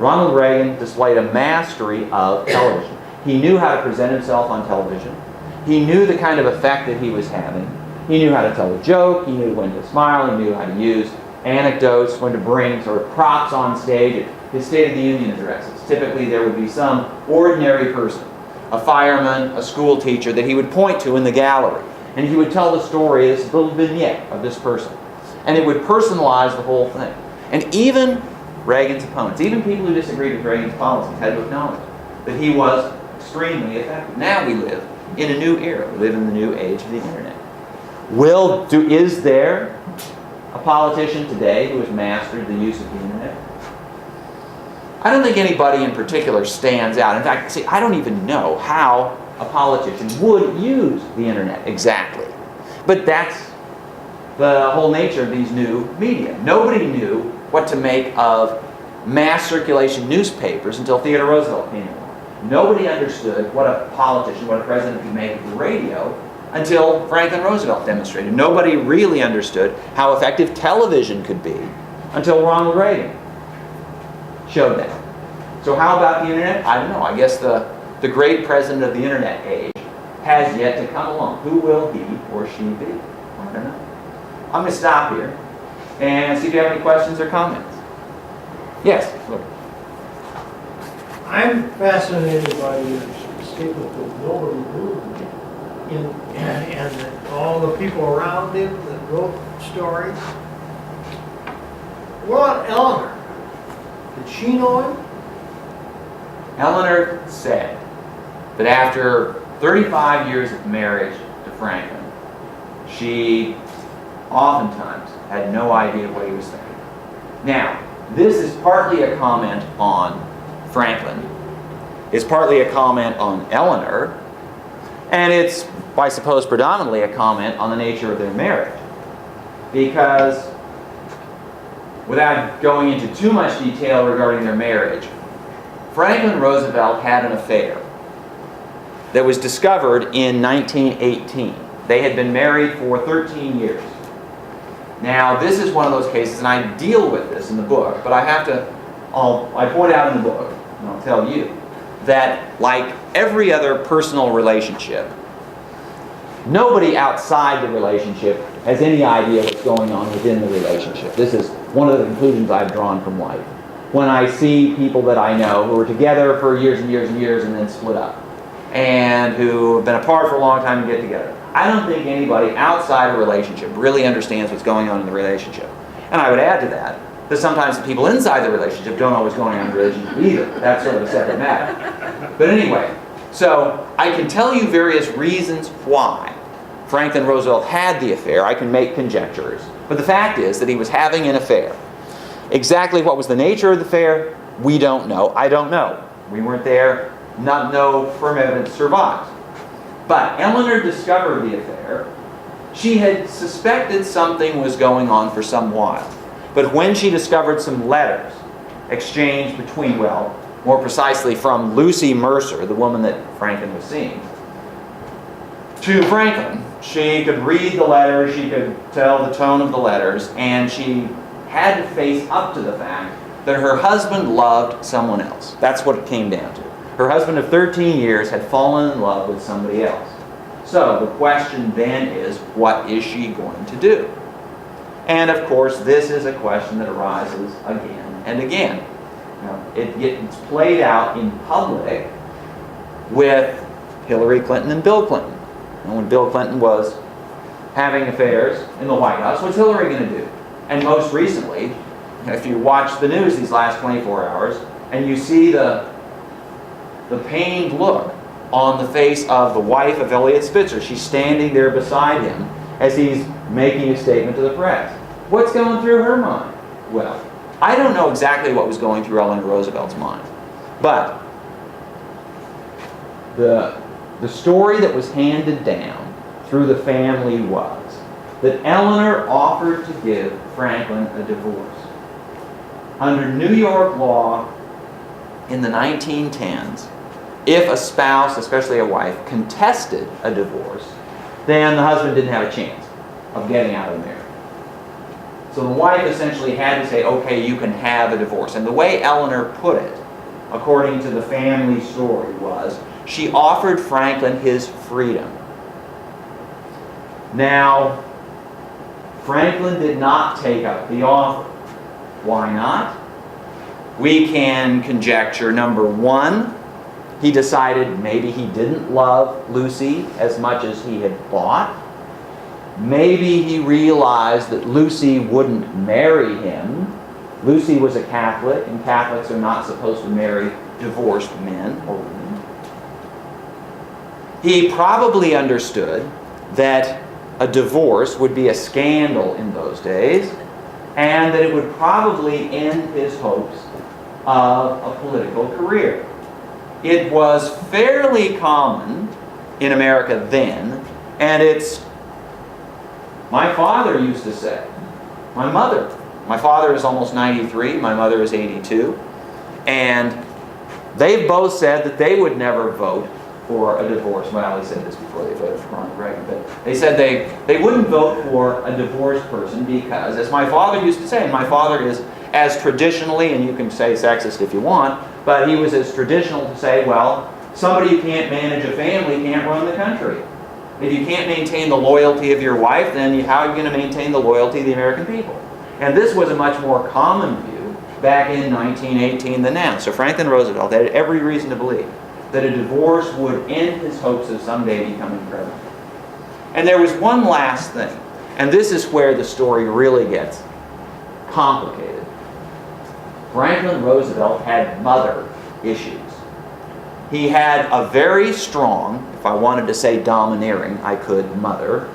Ronald Reagan displayed a mastery of television. He knew how to present himself on television. He knew the kind of effect that he was having. He knew how to tell a joke. He knew when to smile. He knew how to use anecdotes, when to bring sort of props on stage at his State of the Union addresses. Typically there would be some ordinary person, a fireman, a school teacher, that he would point to in the gallery. And he would tell the story, this little vignette of this person. And it would personalize the whole thing. And even Reagan's opponents, even people who disagreed with Reagan's policies, had to acknowledge that he was extremely effective. Now we live in a new era. We live in the new age of the internet. Is there a politician today who has mastered the use of the internet? I don't think anybody in particular stands out. In fact, see, I don't even know how a politician would use the internet exactly. But that's the whole nature of these new media. Nobody knew what to make of mass circulation newspapers until Theodore Roosevelt came along. Nobody understood what a politician, what a president could make of the radio until Franklin Roosevelt demonstrated. Nobody really understood how effective television could be until Ronald Reagan showed that. So how about the internet? I don't know. I guess the great president of the internet age has yet to come along. Who will he or she be? I don't know. I'm going to stop here and see if you have any questions or comments. Yes? Look. I'm fascinated by your statement that nobody knew and all the people around him that wrote stories. What about Eleanor? Did she know him? Eleanor said that after 35 years of marriage to Franklin, she oftentimes had no idea what he was thinking. Now, this is partly a comment on Franklin. It's partly a comment on Eleanor. And it's, I suppose, predominantly a comment on the nature of their marriage. Because, without going into too much detail regarding their marriage, Franklin Roosevelt had an affair that was discovered in 1918. They had been married for 13 years. Now, this is one of those cases, and I deal with this in the book, but I point out in the book, and I'll tell you, that like every other personal relationship, nobody outside the relationship has any idea what's going on within the relationship. This is one of the conclusions I've drawn from life. When I see people that I know who are together for years and years and years and then split up, and who have been apart for a long time and get together, I don't think anybody outside a relationship really understands what's going on in the relationship. And I would add to that sometimes the people inside the relationship don't know what's going on in the relationship either. That's sort of a separate matter. But anyway, so I can tell you various reasons why Franklin Roosevelt had the affair. I can make conjectures. But the fact is that he was having an affair. Exactly what was the nature of the affair, we don't know. I don't know. We weren't there. No firm evidence survives. But Eleanor discovered the affair. She had suspected something was going on for some while. But when she discovered some letters exchanged between, well, more precisely from Lucy Mercer, the woman that Franklin was seeing, to Franklin, she could read the letters, she could tell the tone of the letters, and she had to face up to the fact that her husband loved someone else. That's what it came down to. Her husband of 13 years had fallen in love with somebody else. So the question then is, what is she going to do? And of course, this is a question that arises again and again. Now, it's played out in public with Hillary Clinton and Bill Clinton. And when Bill Clinton was having affairs in the White House, what's Hillary going to do? And most recently, if you watch the news these last 24 hours, and you see the pained look on the face of the wife of Eliot Spitzer. She's standing there beside him as he's making a statement to the press. What's going through her mind? Well, I don't know exactly what was going through Eleanor Roosevelt's mind. But the story that was handed down through the family was that Eleanor offered to give Franklin a divorce. Under New York law in the 1910s, if a spouse, especially a wife, contested a divorce, then the husband didn't have a chance of getting out of the marriage. So the wife essentially had to say, okay, you can have a divorce. And the way Eleanor put it, according to the family story, was she offered Franklin his freedom. Now, Franklin did not take up the offer. Why not? We can conjecture, number one, he decided maybe he didn't love Lucy as much as he had thought. Maybe he realized that Lucy wouldn't marry him. Lucy was a Catholic, and Catholics are not supposed to marry divorced men or women. He probably understood that a divorce would be a scandal in those days, and that it would probably end his hopes of a political career. It was fairly common in America then, and it's, my father used to say, my father is almost 93, my mother is 82, and they've both said that they would never vote for a divorce. Well, they said this before they voted for Ronald Reagan, but they said they wouldn't vote for a divorced person because, as my father used to say, and my father is as traditionally, and you can say sexist if you want, but he was as traditional to say, well, somebody who can't manage a family can't run the country. If you can't maintain the loyalty of your wife, then how are you going to maintain the loyalty of the American people? And this was a much more common view back in 1918 than now. So Franklin Roosevelt had every reason to believe that a divorce would end his hopes of someday becoming president. And there was one last thing, and this is where the story really gets complicated. Franklin Roosevelt had mother issues. He had a very strong, if I wanted to say domineering, I could, mother.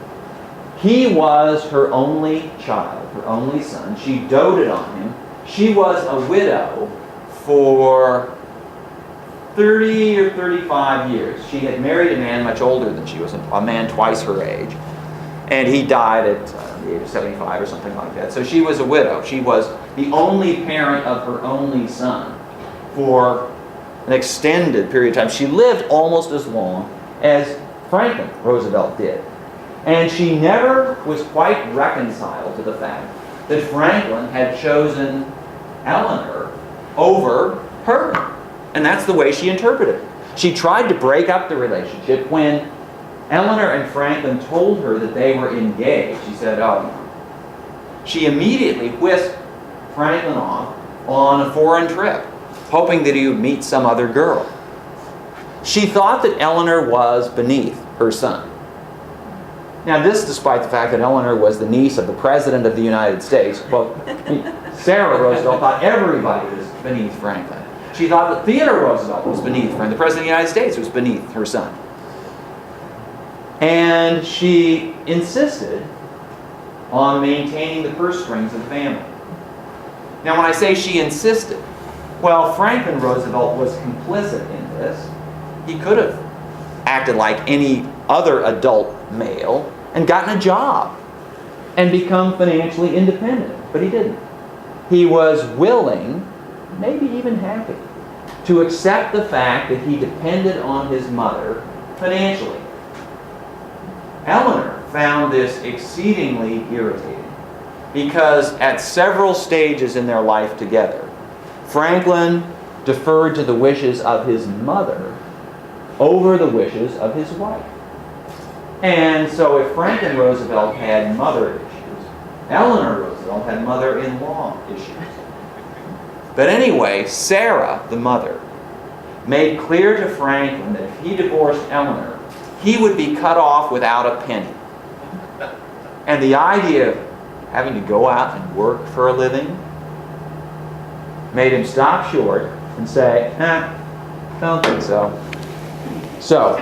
He was her only child, her only son. She doted on him. She was a widow for 30 or 35 years. She had married a man much older than she was, a man twice her age. And he died at the age of 75 or something like that. So she was a widow. She was the only parent of her only son for an extended period of time. She lived almost as long as Franklin Roosevelt did. And she never was quite reconciled to the fact that Franklin had chosen Eleanor over her. And that's the way she interpreted it. She tried to break up the relationship. When Eleanor and Franklin told her that they were engaged, she said, oh no. She immediately whisked Franklin off on a foreign trip, hoping that he would meet some other girl. She thought that Eleanor was beneath her son. Now this despite the fact that Eleanor was the niece of the President of the United States. Well, Sarah Roosevelt thought everybody was beneath Franklin. She thought that Theodore Roosevelt was beneath her, and the President of the United States was beneath her son. And she insisted on maintaining the purse strings of the family. Now when I say she insisted, well, Franklin Roosevelt was complicit in this. He could have acted like any other adult male and gotten a job and become financially independent, but he didn't. He was willing, maybe even happy, to accept the fact that he depended on his mother financially. Eleanor found this exceedingly irritating because at several stages in their life together, Franklin deferred to the wishes of his mother over the wishes of his wife. And so if Franklin Roosevelt had mother issues, Eleanor Roosevelt had mother-in-law issues. But anyway, Sarah, the mother, made clear to Franklin that if he divorced Eleanor, he would be cut off without a penny. And the idea of having to go out and work for a living made him stop short and say, don't think so. So,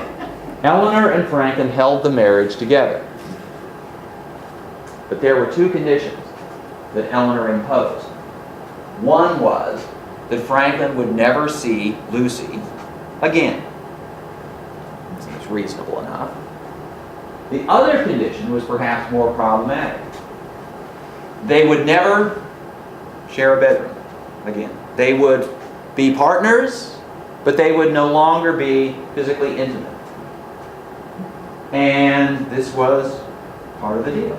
Eleanor and Franklin held the marriage together. But there were two conditions that Eleanor imposed. One was that Franklin would never see Lucy again. Seems reasonable enough. The other condition was perhaps more problematic. They would never share a bedroom again. They would be partners, but they would no longer be physically intimate. And this was part of the deal.